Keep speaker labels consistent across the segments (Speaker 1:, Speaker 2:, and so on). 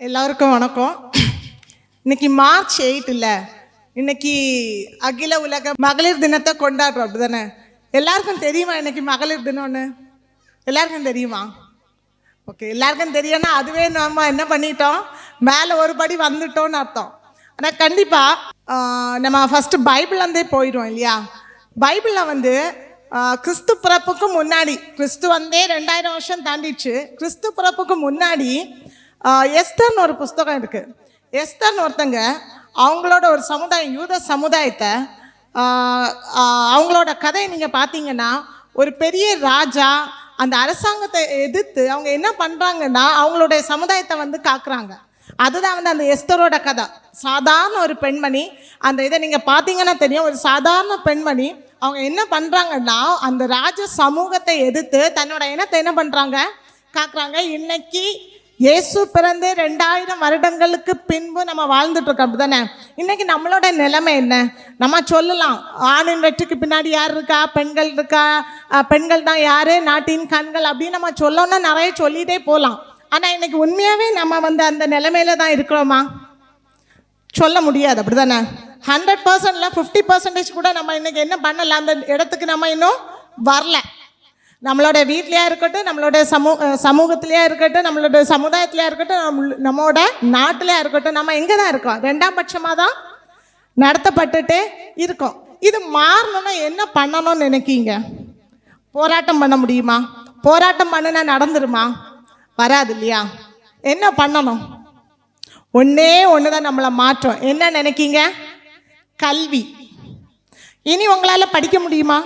Speaker 1: எல்லாருக்கும் வணக்கம். இன்னைக்கு மார்ச் 8 இல்லை, இன்னைக்கு அகில உலக மகளிர் தினத்தை கொண்டாடுறோம், அப்படிதானே? எல்லாருக்கும் தெரியுமா இன்னைக்கு மகளிர் தினம்னு? எல்லாருக்கும் தெரியுமா? ஓகே, எல்லாருக்கும் தெரியும்னா அதுவே நம்ம என்ன பண்ணிட்டோம், மேலே ஒரு படி வந்துட்டோம்னு அர்த்தம். ஆனால் கண்டிப்பாக நம்ம ஃபஸ்ட்டு பைபிள்லேருந்தே போயிடுவோம் இல்லையா? பைபிளில் கிறிஸ்து பிறப்புக்கு முன்னாடி, கிறிஸ்து 2000 வருஷம் தாண்டிடுச்சு. கிறிஸ்து பிறப்புக்கு முன்னாடி எஸ்தர்னு ஒரு புஸ்தகம் இருக்குது. எஸ்தர்னு ஒருத்தங்க அவங்களோட ஒரு சமுதாயம், யூத சமுதாயத்தை, அவங்களோட கதையை நீங்கள் பார்த்தீங்கன்னா, ஒரு பெரிய ராஜா அந்த அரசாங்கத்தை எதிர்த்து அவங்க என்ன பண்ணுறாங்கன்னா அவங்களுடைய சமுதாயத்தை காக்குறாங்க. அதுதான் அந்த எஸ்தரோட கதை. சாதாரண ஒரு பெண்மணி, அந்த இதை நீங்கள் பார்த்தீங்கன்னா தெரியும். ஒரு சாதாரண பெண்மணி அவங்க என்ன பண்ணுறாங்கன்னா அந்த ராஜ சமூகத்தை எதிர்த்து தன்னோட இனத்தை என்ன பண்ணுறாங்க, காக்குறாங்க. இன்னைக்கு இயேசு பிறந்து 2000 வருடங்களுக்கு பின்பு நம்ம வாழ்ந்துட்டுருக்கோம், அப்படி தானே? இன்றைக்கி நம்மளோட நிலைமை என்ன? நம்ம சொல்லலாம், ஆணின் வெற்றிக்கு பின்னாடி யார் இருக்கா, பெண்கள் இருக்கா, பெண்கள் தான் யார், நாட்டின் கண்கள் அப்படின்னு நம்ம சொல்லணும்னா நிறைய சொல்லிகிட்டே போகலாம். ஆனால் இன்றைக்கி உண்மையாகவே நம்ம அந்த நிலைமையில தான் இருக்கிறோமா? சொல்ல முடியாது, அப்படி தானே? 100%ல 50% கூட நம்ம இன்றைக்கி என்ன பண்ணலாம், அந்த இடத்துக்கு நம்ம இன்னும் வரல. நம்மளோட வீட்லையா இருக்கட்டும், நம்மளோட சமூகத்திலையா இருக்கட்டும், நம்மளோட சமுதாயத்திலையா இருக்கட்டும், நம்மளோட நாட்டிலையா இருக்கட்டும், நம்ம எங்கே தான் இருக்கோம்? 2ஆம் பட்சமாக தான் நடத்தப்பட்டுட்டு இருக்கோம். இது மாறணும்னா என்ன பண்ணணும்னு நினைக்கிங்க? போராட்டம் பண்ண முடியுமா? போராட்டம் பண்ணுனா நடந்துருமா? வராது இல்லையா? என்ன பண்ணணும்? ஒன்றே ஒன்று தான் நம்மளை மாற்றம். என்ன நினைக்கிங்க? கல்வி. இனி உங்களால் படிக்க முடியுமா?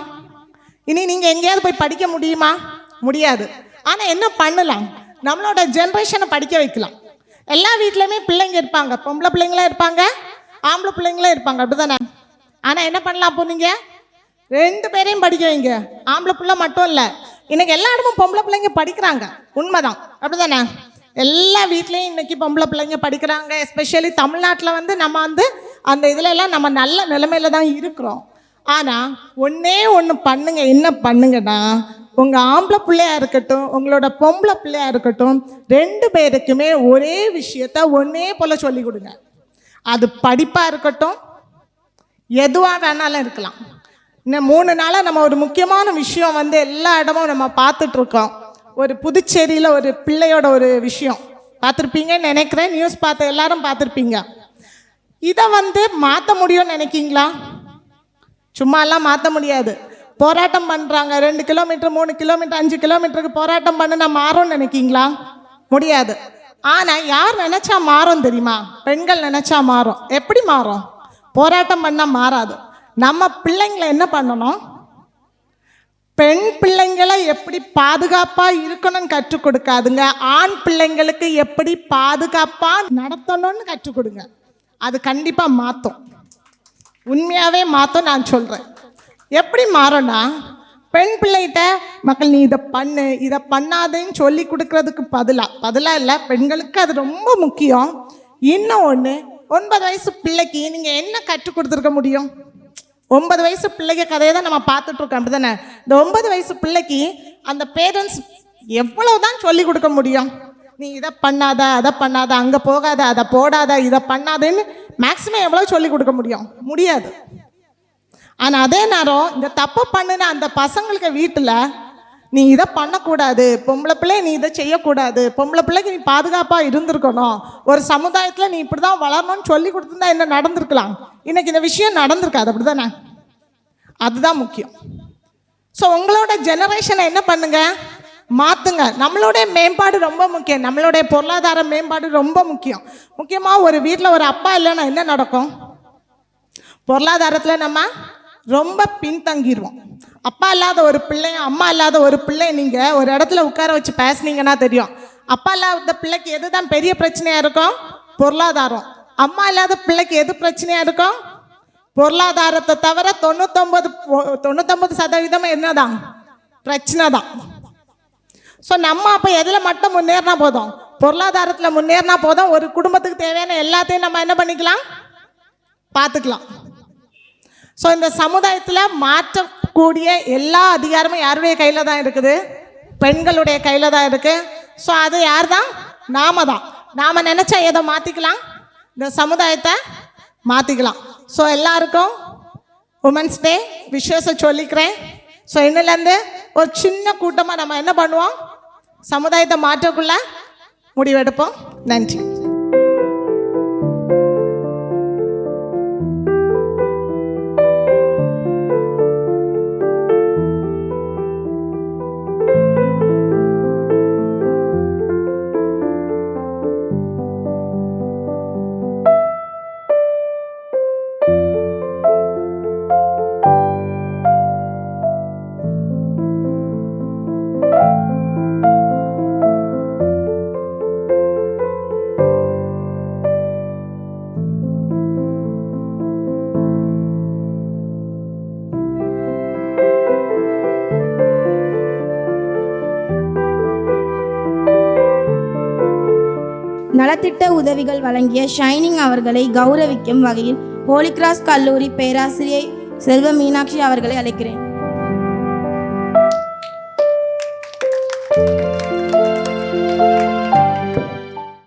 Speaker 1: இனி நீங்கள் எங்கேயாவது போய் படிக்க முடியுமா? முடியாது. ஆனால் என்ன பண்ணலாம்? நம்மளோட ஜென்ரேஷனை படிக்க வைக்கலாம். எல்லா வீட்லேயுமே பிள்ளைங்க இருப்பாங்க, பொம்பளை பிள்ளைங்களாம் இருப்பாங்க, ஆம்பளை பிள்ளைங்களாம் இருப்பாங்க, அப்படி தானே? ஆனால் என்ன பண்ணலாம்? அப்போ நீங்கள் 2 பேரையும் படிக்க வைங்க. ஆம்பளை பிள்ளை மட்டும் இல்லை, இன்னைக்கு எல்லா இடமும் பொம்பளை பிள்ளைங்க படிக்கிறாங்க, உண்மைதான், அப்படி தானே? எல்லா வீட்லேயும் இன்னைக்கு பொம்பளை பிள்ளைங்க படிக்கிறாங்க. எஸ்பெஷலி தமிழ்நாட்டில் நம்ம அந்த இதிலெல்லாம் நம்ம நல்ல நிலைமையில தான் இருக்கிறோம். ஆனால் ஒன்றே ஒன்று பண்ணுங்க. என்ன பண்ணுங்கன்னா, உங்கள் ஆம்பளை பிள்ளையாக இருக்கட்டும், உங்களோட பொம்பளை பிள்ளையாக இருக்கட்டும், 2 பேருக்குமே ஒரே விஷயத்த ஒன்றே போல் சொல்லி கொடுங்க. அது படிப்பாக இருக்கட்டும், எதுவாக வேணாலும் இருக்கலாம். இன்னும் 3 நாளாக நம்ம ஒரு முக்கியமான விஷயம் எல்லா இடமும் நம்ம பார்த்துட்ருக்கோம். ஒரு புதுச்சேரியில் ஒரு பிள்ளையோட ஒரு விஷயம் பார்த்துருப்பீங்கன்னு நினைக்கிறேன். நியூஸ் பார்த்த எல்லாரும் பார்த்துருப்பீங்க. இதை மாற்ற முடியும்னு நினைக்கிங்களா? சும்மாலாம் மாற்ற முடியாது. போராட்டம் பண்ணுறாங்க. 2 கிலோமீட்டர், 3 கிலோமீட்டர், 5 கிலோமீட்டருக்கு போராட்டம் பண்ணுனா மாறும்னு நினைக்கிங்களா? முடியாது. ஆனால் யார் நினச்சா மாறும் தெரியுமா? பெண்கள் நினச்சா மாறும். எப்படி மாறும்? போராட்டம் பண்ணால் மாறாது. நம்ம பிள்ளைங்களை என்ன பண்ணணும்? பெண் பிள்ளைங்களை எப்படி பாதுகாப்பாக இருக்கணும்னு கற்றுக் கொடுக்காதுங்க, ஆண் பிள்ளைங்களுக்கு எப்படி பாதுகாப்பாக நடத்தணும்னு கற்றுக் கொடுங்க. அது கண்டிப்பாக மாற்றும், உண்மையாகவே மாற்றும். நான் சொல்கிறேன் எப்படி மாறும்னா, பெண் பிள்ளைகிட்ட மக்கள் நீ இதை பண்ணு, இதை பண்ணாதேன்னு சொல்லி கொடுக்கறதுக்கு பதிலாக இல்லை, பெண்களுக்கு அது ரொம்ப முக்கியம். இன்னும் ஒன்று, 9 வயசு பிள்ளைக்கு நீங்கள் என்ன கற்றுக் கொடுத்துருக்க முடியும்? 9 வயசு பிள்ளைங்க கதையை தான் நம்ம பார்த்துட்ருக்கோம், அப்படி தானே? இந்த 9 வயசு பிள்ளைக்கு அந்த பேரண்ட்ஸ் எவ்வளவு தான் சொல்லி கொடுக்க முடியும்? நீ இதை பண்ணாத, அதை பண்ணாத, அங்கே போகாத, அதை போடாத, இதை பண்ணாதேன்னு மேக்ஸிமம் எவ்வளோ சொல்லி கொடுக்க முடியும்? முடியாது. ஆனால் அதே நேரம் இந்த தப்பு பண்ணுன அந்த பசங்களுக்கு வீட்டில் நீ இதை பண்ணக்கூடாது, பொம்பளை பிள்ளை நீ இதை செய்யக்கூடாது, பொம்பளை பிள்ளைக்கு நீ பாதுகாப்பாக இருந்திருக்கணும், ஒரு சமுதாயத்தில் நீ இப்படி தான் வளரணும்னு சொல்லி கொடுத்துருந்தா என்ன நடந்திருக்கலாம்? இன்னைக்கு இந்த விஷயம் நடந்திருக்காது, அப்படி தானே? அதுதான் முக்கியம். ஸோ உங்களோட ஜெனரேஷனை என்ன பண்ணுங்க, மாற்றுங்க. நம்மளுடைய மேம்பாடு ரொம்ப முக்கியம். நம்மளுடைய பொருளாதார மேம்பாடு ரொம்ப முக்கியம். முக்கியமாக ஒரு வீட்டில் ஒரு அப்பா இல்லைன்னா என்ன நடக்கும்? பொருளாதாரத்தில் நம்ம ரொம்ப பின்தங்கிடுவோம். அப்பா இல்லாத ஒரு பிள்ளையும் அம்மா இல்லாத ஒரு பிள்ளை நீங்கள் ஒரு இடத்துல உட்கார வச்சு பேசுனீங்கன்னா தெரியும். அப்பா இல்லாத பிள்ளைக்கு எது தான் பெரிய பிரச்சனையாக இருக்கும்? பொருளாதாரம். அம்மா இல்லாத பிள்ளைக்கு எது பிரச்சனையாக இருக்கும்? பொருளாதாரத்தை தவிர 99% என்னதான்? பிரச்சனை தான். ஸோ நம்ம அப்போ எதில் மட்டும் முன்னேறினா போதும்? பொருளாதாரத்தில் முன்னேறினா போதும். ஒரு குடும்பத்துக்கு தேவையான எல்லாத்தையும் நம்ம என்ன பண்ணிக்கலாம், பார்த்துக்கலாம். ஸோ இந்த சமுதாயத்தில் மாற்றக்கூடிய எல்லா அதிகாரமும் யாருடைய கையில் தான் இருக்குது? பெண்களுடைய கையில் தான் இருக்குது. ஸோ அது யார் தான்? நாம தான். நாம் நினச்சா எதை மாற்றிக்கலாம், இந்த சமுதாயத்தை மாற்றிக்கலாம். ஸோ எல்லாருக்கும் உமன்ஸ் டே விஷஸை சொல்லிக்கிறேன். ஸோ இன்னிலேருந்து ஒரு சின்ன கூட்டமாக நம்ம என்ன பண்ணுவோம், சமுதாயத்தை மாற்றக்குள்ள முடிவெடுப்போம். நன்றி.
Speaker 2: நலத்திட்ட உதவிகள் வழங்கிய ஷைனிங் அவர்களை கௌரவிக்கும் வகையில் ஹோலி கிராஸ் கல்லூரி பேராசிரியை செல்வ மீனாட்சி அவர்களை அழைக்கிறேன்.